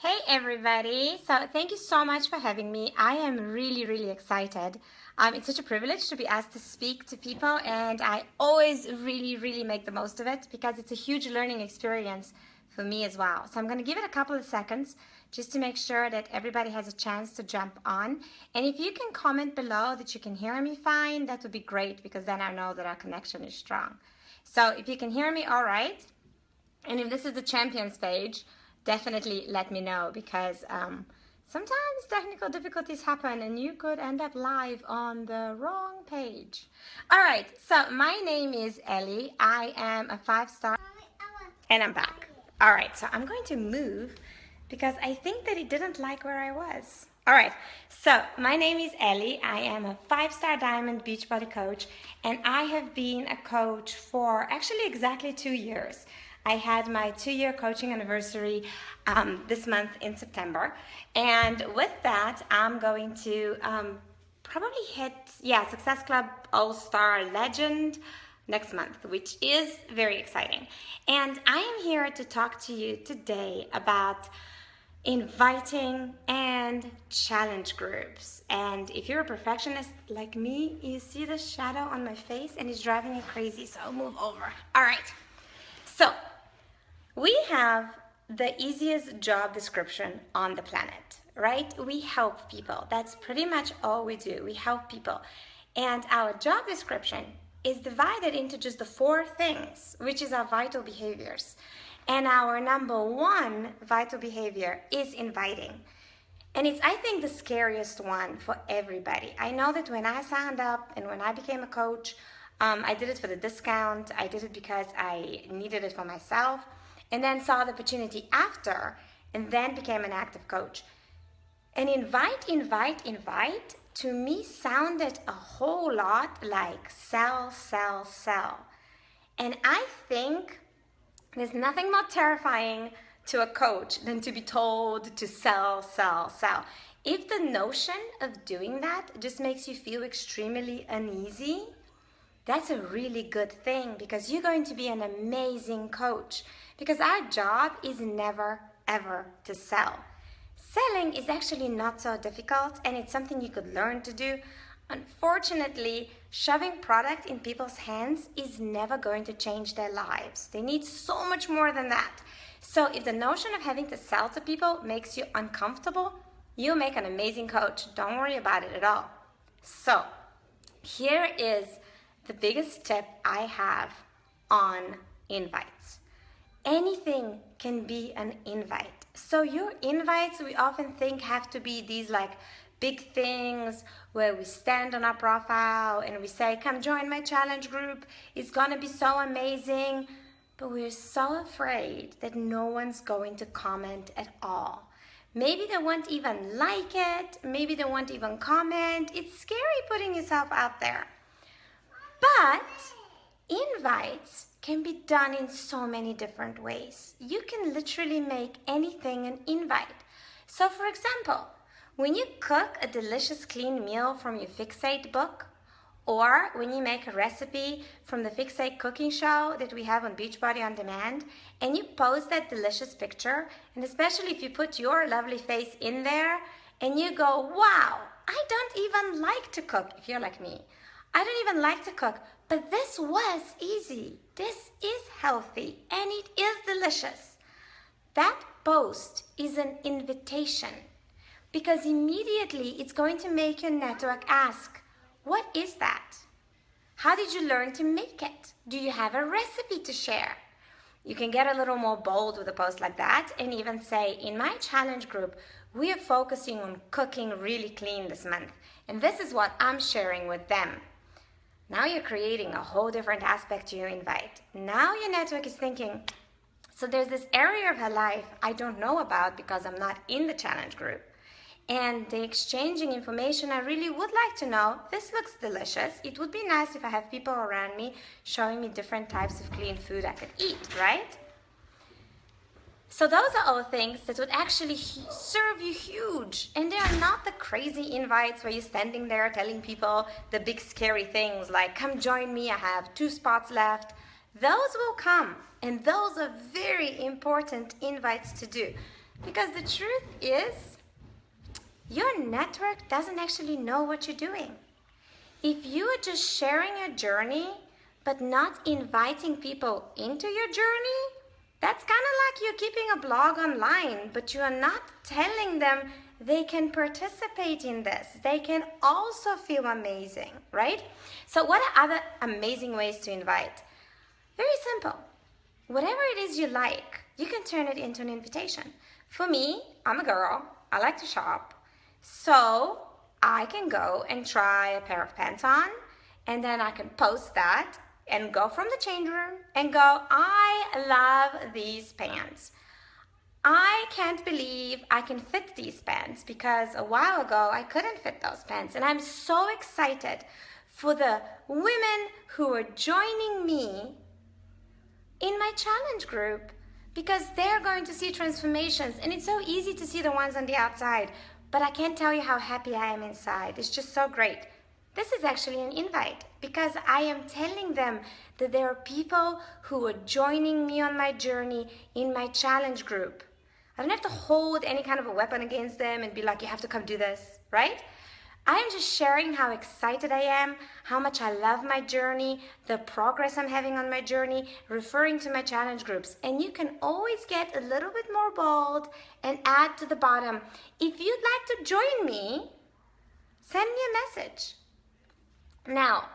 Hey everybody! So thank you so much for having me. I am really excited. It's such a privilege to be asked to speak to people, and I always really make the most of it because it's a huge learning experience for me as well. So I'm going to give it a couple of seconds just to make sure that everybody has a chance to jump on. And if you can comment below that you can hear me fine, that would be great because then I know that our connection is strong. So if you can hear me all right, and if this is the champions page, definitely let me know because sometimes technical difficulties happen and you could end up live on the wrong page. All right, so my name is Ellie. I am a 5-star and I'm back. All right, so I'm going to move because I think that it didn't like where I was. All right, so my name is Ellie. I am a 5-star diamond Beachbody coach, and I have been a coach for actually exactly 2 years. I had my 2-year coaching anniversary this month in September, and with that, I'm going to probably hit, Success Club All-Star Legend next month, which is very exciting. And I am here to talk to you today about inviting and challenge groups. And if you're a perfectionist like me, you see the shadow on my face and it's driving you crazy, so I'll move over. All right, so we have the easiest job description on the planet, right? We help people. That's pretty much all we do. We help people. And our job description is divided into just the 4 things, which is our vital behaviors. And our number 1 vital behavior is inviting. And it's, I think, the scariest one for everybody. I know that when I signed up and when I became a coach, I did it for the discount. I did it because I needed it for myself, and then saw the opportunity after, and then became an active coach. And invite, to me sounded a whole lot like sell. And I think there's nothing more terrifying to a coach than to be told to sell. If the notion of doing that just makes you feel extremely uneasy, that's a really good thing because you're going to be an amazing coach. Because our job is never, ever to sell. Selling is actually not so difficult, and it's something you could learn to do. Unfortunately, shoving product in people's hands is never going to change their lives. They need so much more than that. So if the notion of having to sell to people makes you uncomfortable, you'll make an amazing coach. Don't worry about it at all. So here is the biggest tip I have on invites. Anything can be an invite. So your invites, we often think, have to be these like big things where we stand on our profile and we say, come join my challenge group. It's gonna be so amazing. But we're so afraid that no one's going to comment at all. Maybe they won't even like it. Maybe they won't even comment. It's scary putting yourself out there. But invites can be done in so many different ways. You can literally make anything an invite. So for example, when you cook a delicious clean meal from your Fixate book, or when you make a recipe from the Fixate cooking show that we have on Beachbody On Demand, and you post that delicious picture, and especially if you put your lovely face in there, and you go, wow, I don't even like to cook, if you're like me. I don't even like to cook, but this was easy. This is healthy, and it is delicious. That post is an invitation because immediately it's going to make your network ask, what is that? How did you learn to make it? Do you have a recipe to share? You can get a little more bold with a post like that and even say, in my challenge group, we are focusing on cooking really clean this month, and this is what I'm sharing with them. Now you're creating a whole different aspect to your invite. Now your network is thinking, so there's this area of her life I don't know about because I'm not in the challenge group. And the exchanging information, I really would like to know, this looks delicious. It would be nice if I have people around me showing me different types of clean food I could eat, right? So those are all things that would actually serve you huge. And they are not the crazy invites where you're standing there telling people the big scary things like, come join me, I have 2 spots left. Those will come, and those are very important invites to do. Because the truth is, your network doesn't actually know what you're doing. If you are just sharing your journey, but not inviting people into your journey, that's kind of like you're keeping a blog online, but you are not telling them they can participate in this. They can also feel amazing, right? So what are other amazing ways to invite? Very simple. Whatever it is you like, you can turn it into an invitation. For me, I'm a girl. I like to shop. So I can go and try a pair of pants on, and then I can post that and go from the change room and go, I love these pants. I can't believe I can fit these pants because a while ago I couldn't fit those pants. And I'm so excited for the women who are joining me in my challenge group because they're going to see transformations. And it's so easy to see the ones on the outside, but I can't tell you how happy I am inside. It's just so great. This is actually an invite because I am telling them that there are people who are joining me on my journey in my challenge group. I don't have to hold any kind of a weapon against them and be like, you have to come do this, right? I am just sharing how excited I am, how much I love my journey, the progress I'm having on my journey, referring to my challenge groups. And you can always get a little bit more bold and add to the bottom. If you'd like to join me, send me a message. Now,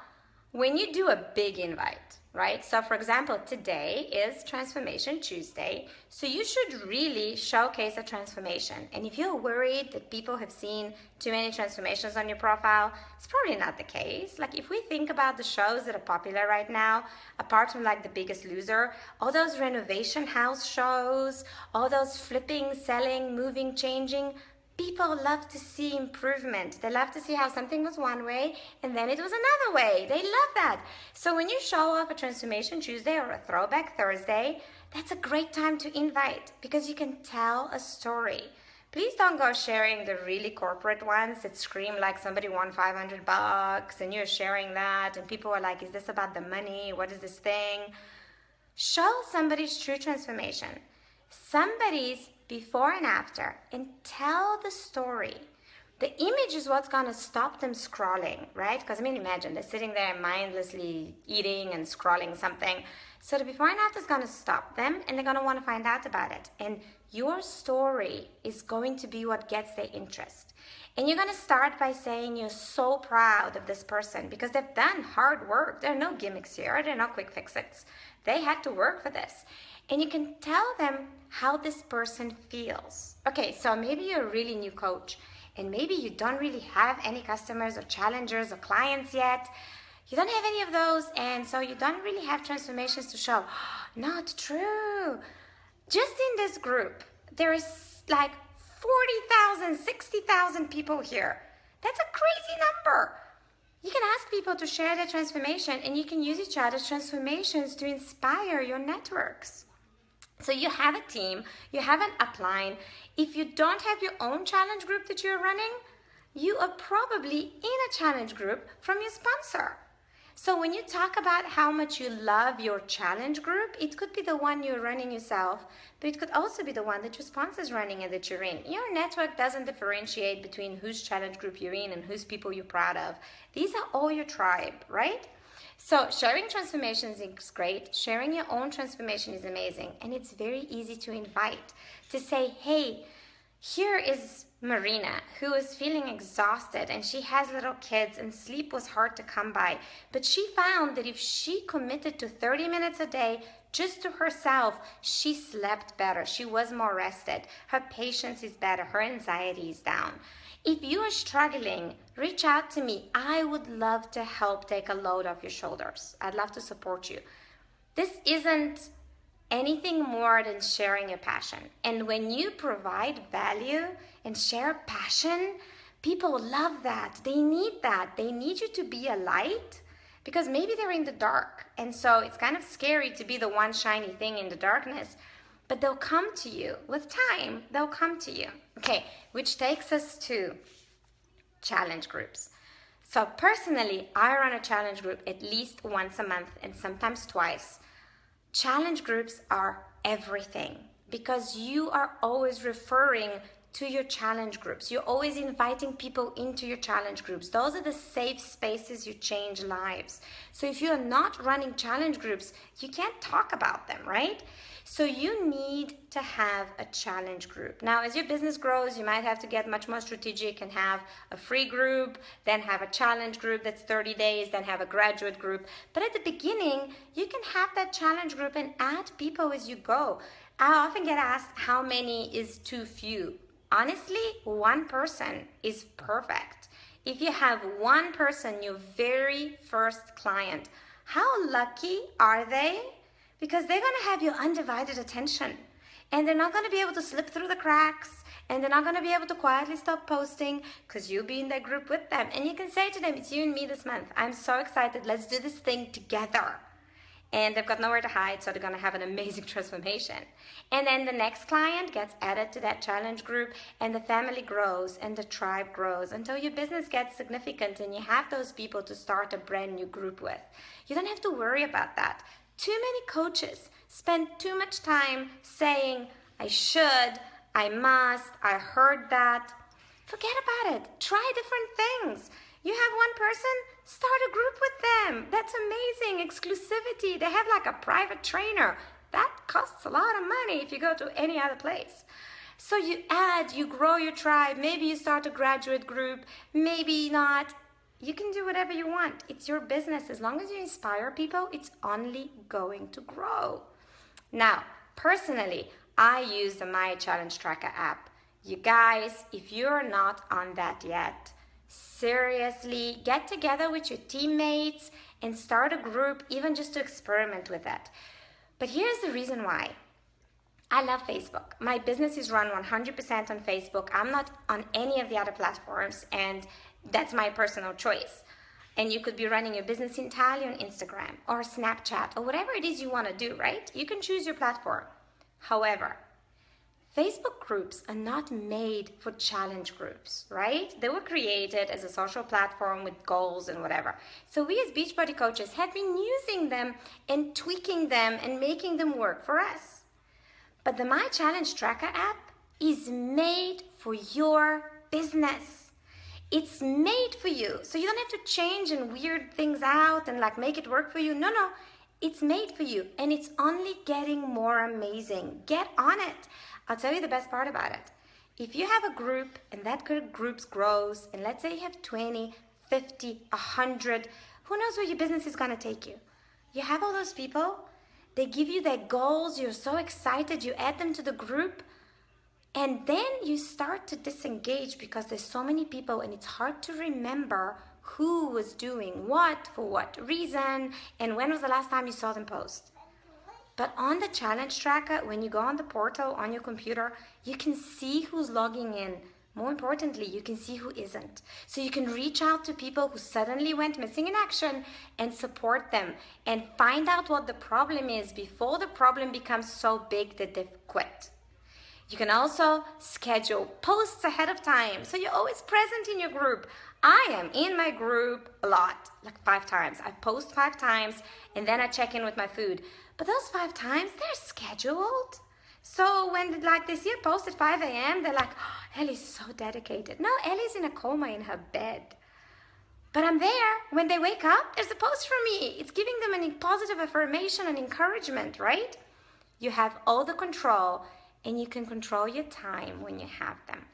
when you do a big invite, right? So for example, today is Transformation Tuesday. So you should really showcase a transformation. And if you're worried that people have seen too many transformations on your profile, it's probably not the case. Like if we think about the shows that are popular right now, apart from like The Biggest Loser, all those renovation house shows, all those flipping, selling, moving, changing, people love to see improvement. They love to see how something was one way and then it was another way. They love that. So when you show up a Transformation Tuesday or a Throwback Thursday, that's a great time to invite because you can tell a story. Please don't go sharing the really corporate ones that scream like somebody won $500 and you're sharing that and people are like, is this about the money? What is this thing? Show somebody's true transformation. Somebody's before and after, and tell the story. The image is what's going to stop them scrolling, right? Because I mean, imagine they're sitting there mindlessly eating and scrolling something. So the before and after is going to stop them and they're going to want to find out about it. And your story is going to be what gets their interest. And you're going to start by saying you're so proud of this person because they've done hard work. There are no gimmicks here. There are no quick fixes. They had to work for this. And you can tell them how this person feels. Okay, so maybe you're a really new coach and maybe you don't really have any customers or challengers or clients yet. You don't have any of those and so you don't really have transformations to show. Not true. Just in this group, there is like 40,000, 60,000 people here. That's a crazy number. You can ask people to share their transformation and you can use each other's transformations to inspire your networks. So you have a team, you have an upline. If you don't have your own challenge group that you're running, you are probably in a challenge group from your sponsor. So when you talk about how much you love your challenge group, it could be the one you're running yourself, but it could also be the one that your sponsor is running and that you're in. Your network doesn't differentiate between whose challenge group you're in and whose people you're proud of. These are all your tribe, right? So sharing transformations is great. Sharing your own transformation is amazing. And it's very easy to invite, to say, hey, here is Marina, who is feeling exhausted and she has little kids and sleep was hard to come by. But she found that if she committed to 30 minutes a day just to herself, she slept better. She was more rested. Her patience is better. Her anxiety is down. If you are struggling, reach out to me. I would love to help take a load off your shoulders. I'd love to support you. This isn't anything more than sharing your passion. And when you provide value and share passion, people love that. They need that. They need you to be a light because maybe they're in the dark. And so it's kind of scary to be the one shiny thing in the darkness. But they'll come to you. With time, they'll come to you. Okay, which takes us to challenge groups. So personally, I run a challenge group at least once a month and sometimes twice. Challenge groups are everything. because you are always referring to your challenge groups. You're always inviting people into your challenge groups. Those are the safe spaces you change lives. So if you're not running challenge groups, you can't talk about them, right? So you need to have a challenge group. Now, as your business grows, you might have to get much more strategic and have a free group, then have a challenge group that's 30 days, then have a graduate group. But at the beginning, you can have that challenge group and add people as you go. I often get asked how many is too few. Honestly, one person is perfect. If you have one person, your very first client, how lucky are they? Because they're going to have your undivided attention. And they're not going to be able to slip through the cracks. And they're not going to be able to quietly stop posting because you'll be in that group with them. And you can say to them, it's you and me this month. I'm so excited. Let's do this thing together. And they've got nowhere to hide, so they're going to have an amazing transformation. And then the next client gets added to that challenge group, and the family grows and the tribe grows until your business gets significant and you have those people to start a brand new group with. You don't have to worry about that. Too many coaches spend too much time saying, I should, I must, I heard that. Forget about it. Try different things. You have one person, start a group with them. That's amazing. Exclusivity. They have like a private trainer. That costs a lot of money if you go to any other place. So you add, you grow your tribe. Maybe you start a graduate group. Maybe not. You can do whatever you want. It's your business. As long as you inspire people, it's only going to grow. Now, personally, I use the My Challenge Tracker app. You guys, if you're not on that yet, seriously, get together with your teammates and start a group, even just to experiment with that. But here's the reason why. I love Facebook. My business is run 100% on Facebook. I'm not on any of the other platforms, and that's my personal choice. And you could be running your business entirely on Instagram or Snapchat or whatever it is you want to do, right? You can choose your platform. However, Facebook groups are not made for challenge groups, right? They were created as a social platform with goals and whatever. So we as Beachbody coaches have been using them and tweaking them and making them work for us. But the My Challenge Tracker app is made for your business. It's made for you. So you don't have to change and weird things out and like make it work for you. No. It's made for you, and it's only getting more amazing. Get on it. I'll tell you the best part about it. If you have a group and that group grows, and let's say you have 20, 50, 100, who knows where your business is going to take you? You have all those people, they give you their goals, you're so excited, you add them to the group, and then you start to disengage because there's so many people and it's hard to remember who was doing what, for what reason, and when was the last time you saw them post. But on the challenge tracker, when you go on the portal on your computer, you can see who's logging in. More importantly, you can see who isn't. So you can reach out to people who suddenly went missing in action and support them and find out what the problem is before the problem becomes so big that they've quit. You can also schedule posts ahead of time, so you're always present in your group. I am in my group a lot, like 5 times. I post 5 times, and then I check in with my food. But those 5 times, they're scheduled. So when they see a post at 5 a.m., they're like, oh, Ellie's so dedicated. No, Ellie's in a coma in her bed. But I'm there. When they wake up, there's a post for me. It's giving them a positive affirmation and encouragement, right? You have all the control, and you can control your time when you have them.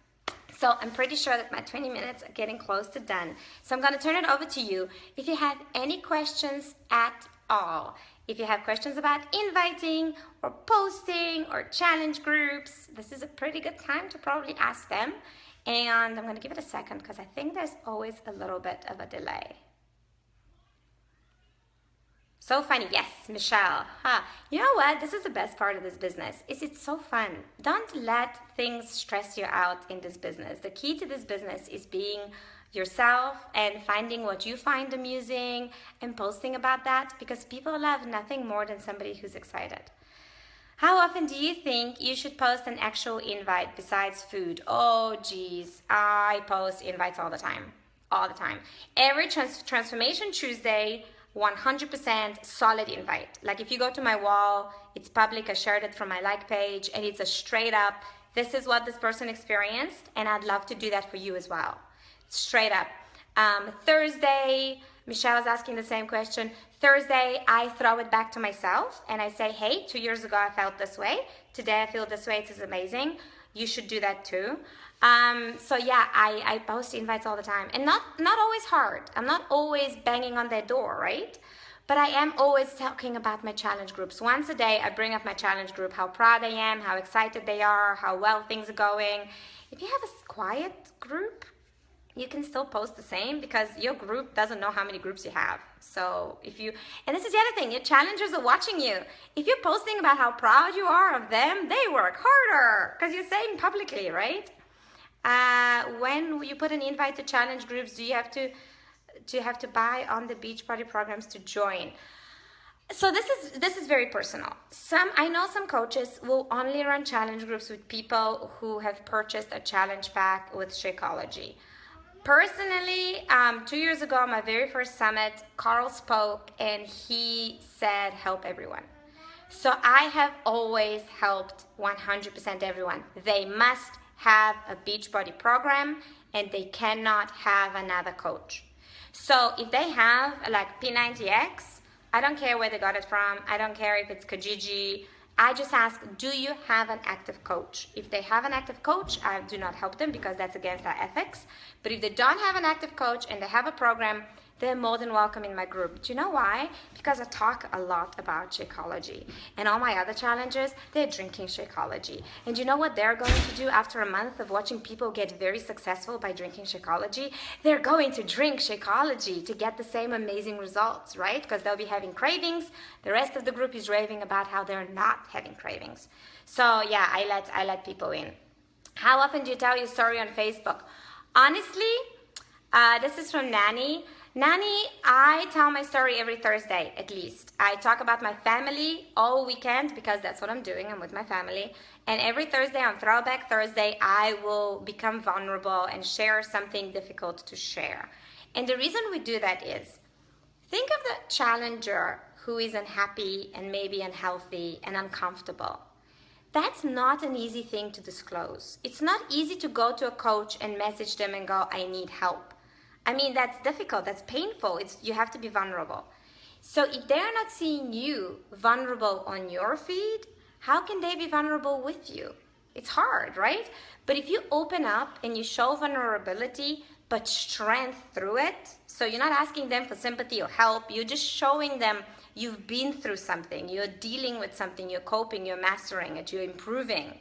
So I'm pretty sure that my 20 minutes are getting close to done. So I'm going to turn it over to you. If you have any questions at all, if you have questions about inviting or posting or challenge groups, this is a pretty good time to probably ask them. And I'm going to give it a second because I think there's always a little bit of a delay. So funny. Yes, Michelle. You know what? This is the best part of this business. It's so fun. Don't let things stress you out in this business. The key to this business is being yourself and finding what you find amusing and posting about that, because people love nothing more than somebody who's excited. How often do you think you should post an actual invite besides food? Oh, geez. I post invites all the time. All the time. Every Transformation Tuesday, 100% solid invite. Like if you go to my wall, it's public, I shared it from my like page, and it's a straight up, this is what this person experienced, and I'd love to do that for you as well. Straight up. Thursday, Michelle was asking the same question. Thursday, I throw it back to myself and I say, hey, 2 years ago I felt this way. Today I feel this way. It is amazing. You should do that too. So yeah, I post invites all the time, and not always hard. I'm not always banging on their door, right? But I am always talking about my challenge groups. Once a day, I bring up my challenge group, how proud I am, how excited they are, how well things are going. If you have a quiet group, you can still post the same because your group doesn't know how many groups you have. So if you, and this is the other thing, your challengers are watching you. If you're posting about how proud you are of them, they work harder because you're saying publicly, right? When you put an invite to challenge groups, do you have to buy on the Beachbody programs to join? So this is very personal. I know some coaches will only run challenge groups with people who have purchased a challenge pack with Shakeology. Personally, 2 years ago, on my very first summit, Carl spoke and he said, help everyone. So I have always helped 100% everyone. They must have a Beachbody program and they cannot have another coach. So if they have like P90X, I don't care where they got it from. I don't care if it's Kijiji. I just ask, do you have an active coach? If they have an active coach, I do not help them because that's against our ethics. But if they don't have an active coach and they have a program, they're more than welcome in my group. Do you know why? Because I talk a lot about Shakeology. And all my other challengers, they're drinking Shakeology. And you know what they're going to do after a month of watching people get very successful by drinking Shakeology? They're going to drink Shakeology to get the same amazing results, right? Because they'll be having cravings. The rest of the group is raving about how they're not having cravings. So yeah, I let people in. How often do you tell your story on Facebook? Honestly, this is from Nanny. Nanny, I tell my story every Thursday, at least. I talk about my family all weekend because that's what I'm doing. I'm with my family. And every Thursday on Throwback Thursday, I will become vulnerable and share something difficult to share. And the reason we do that is, think of the challenger who is unhappy and maybe unhealthy and uncomfortable. That's not an easy thing to disclose. It's not easy to go to a coach and message them and go, I need help. I mean, that's difficult, that's painful. You have to be vulnerable. So if they're not seeing you vulnerable on your feed, how can they be vulnerable with you? It's hard, right? But if you open up and you show vulnerability, but strength through it, so you're not asking them for sympathy or help, you're just showing them you've been through something, you're dealing with something, you're coping, you're mastering it, you're improving,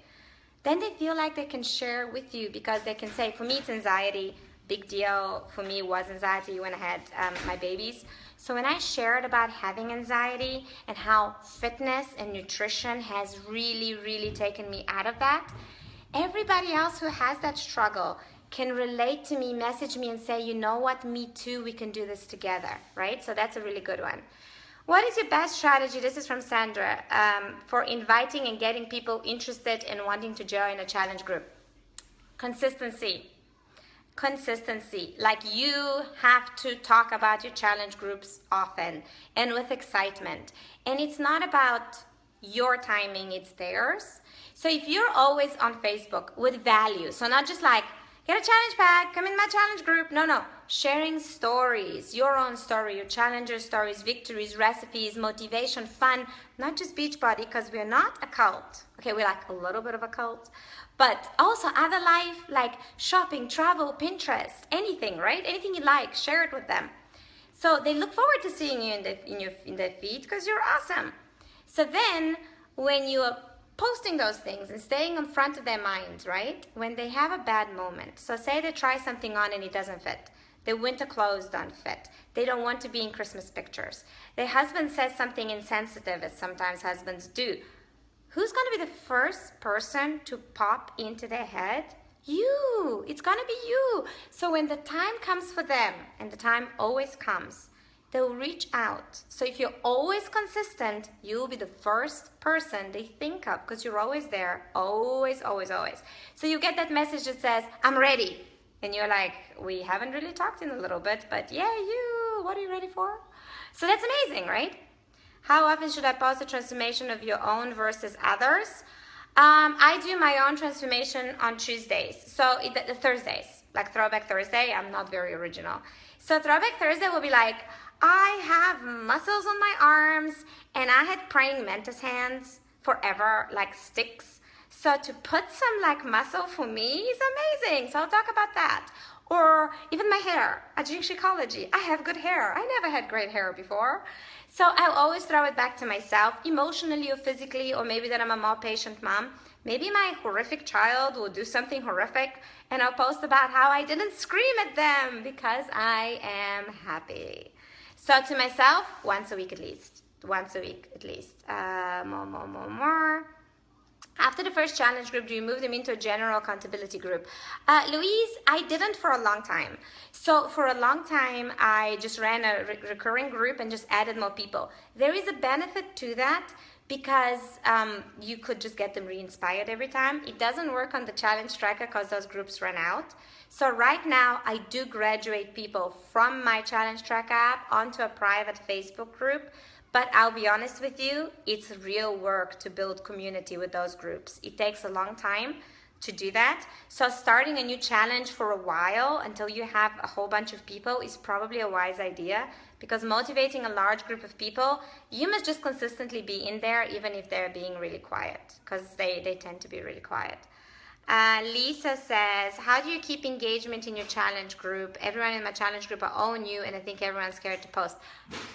then they feel like they can share with you because they can say, for me, it's anxiety. Big deal for me was anxiety when I had my babies. So when I shared about having anxiety and how fitness and nutrition has really, really taken me out of that, everybody else who has that struggle can relate to me, message me and say, you know what, me too, we can do this together, right? So that's a really good one. What is your best strategy, this is from Sandra, for inviting and getting people interested in wanting to join a challenge group? Consistency. Like you have to talk about your challenge groups often and with excitement. And it's not about your timing, it's theirs. So if you're always on Facebook with value, so not just like, get a challenge pack, come in my challenge group. No. Sharing stories, your own story, your challenger stories, victories, recipes, motivation, fun, not just Beachbody, because we're not a cult. Okay, we're like a little bit of a cult. But also other life like shopping, travel, Pinterest, anything, right? Anything you like, share it with them. So they look forward to seeing you in their feed because you're awesome. So then when you are posting those things and staying in front of their minds, right? When they have a bad moment, so say they try something on and it doesn't fit. Their winter clothes don't fit. They don't want to be in Christmas pictures. Their husband says something insensitive, as sometimes husbands do. Who's going to be the first person to pop into their head? You. It's going to be you. So when the time comes for them, and the time always comes, they'll reach out. So if you're always consistent, you'll be the first person they think of because you're always there. Always, always, always. So you get that message that says, I'm ready. And you're like, we haven't really talked in a little bit, but yeah, you, what are you ready for? So that's amazing, right? How often should I post a transformation of your own versus others? I do my own transformation on Tuesdays. So the Thursdays, like Throwback Thursday, I'm not very original. So Throwback Thursday will be like, I have muscles on my arms and I had praying mantis hands forever, like sticks. So to put some like muscle for me is amazing. So I'll talk about that. Or even my hair. I drink Shakeology. I have good hair. I never had great hair before. So I'll always throw it back to myself, emotionally or physically, or maybe that I'm a more patient mom. Maybe my horrific child will do something horrific and I'll post about how I didn't scream at them because I am happy. So to myself, once a week at least. Once a week at least. More. After the first challenge group, do you move them into a general accountability group? Louise, I didn't for a long time. So for a long time, I just ran a recurring group and just added more people. There is a benefit to that because you could just get them re-inspired every time. It doesn't work on the challenge tracker because those groups run out. So right now, I do graduate people from my challenge tracker app onto a private Facebook group. But I'll be honest with you, it's real work to build community with those groups. It takes a long time to do that. So starting a new challenge for a while until you have a whole bunch of people is probably a wise idea, because motivating a large group of people, you must just consistently be in there even if they're being really quiet, because they tend to be really quiet. Lisa says, how do you keep engagement in your challenge group? Everyone in my challenge group are all new and I think everyone's scared to post.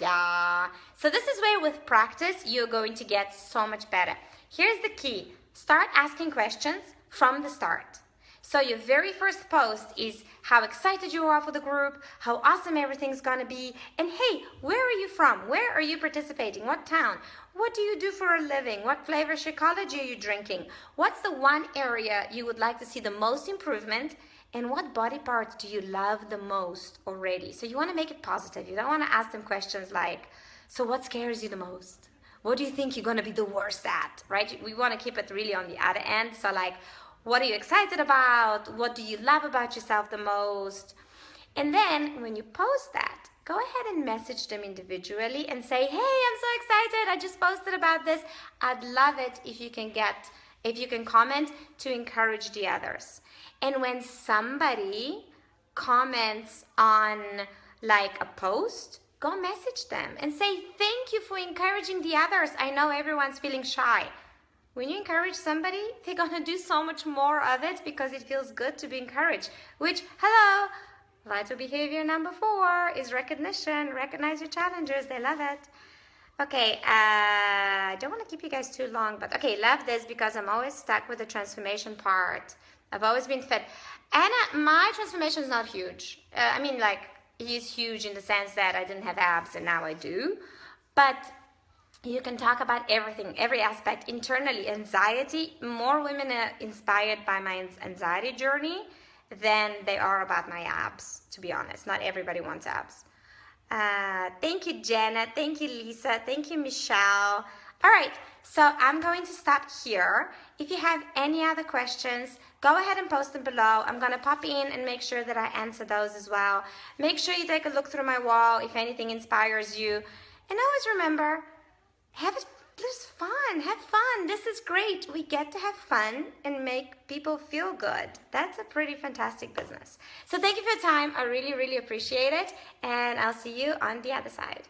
Yeah. So this is where with practice, you're going to get so much better. Here's the key. Start asking questions from the start. So your very first post is how excited you are for the group, how awesome everything's gonna be, and hey, where are you from? Where are you participating? What town? What do you do for a living? What flavor Shakeology are you drinking? What's the one area you would like to see the most improvement? And what body parts do you love the most already? So you wanna make it positive. You don't wanna ask them questions like, so what scares you the most? What do you think you're gonna be the worst at, right? We wanna keep it really on the other end. So like, what are you excited about? What do you love about yourself the most? And then when you post that, go ahead and message them individually and say, hey, I'm so excited. I just posted about this. I'd love it if you can comment to encourage the others. And when somebody comments on like a post, go message them and say, thank you for encouraging the others. I know everyone's feeling shy. When you encourage somebody, they're gonna do so much more of it because it feels good to be encouraged. Which, hello, vital behavior number 4 is recognition. Recognize your challengers, they love it. Okay, I don't wanna keep you guys too long, but okay, love this because I'm always stuck with the transformation part. I've always been fit. Anna, my transformation is not huge. I mean, like, it is huge in the sense that I didn't have abs and now I do. But you can talk about everything, every aspect internally. Anxiety, more women are inspired by my anxiety journey than they are about my abs, to be honest. Not everybody wants abs. Thank you, Jenna. Thank you, Lisa. Thank you, Michelle. All right, so I'm going to stop here. If you have any other questions, go ahead and post them below. I'm going to pop in and make sure that I answer those as well. Make sure you take a look through my wall if anything inspires you. And always remember, there's fun. Have fun. This is great. We get to have fun and make people feel good. That's a pretty fantastic business. So thank you for your time. I really, really appreciate it. And I'll see you on the other side.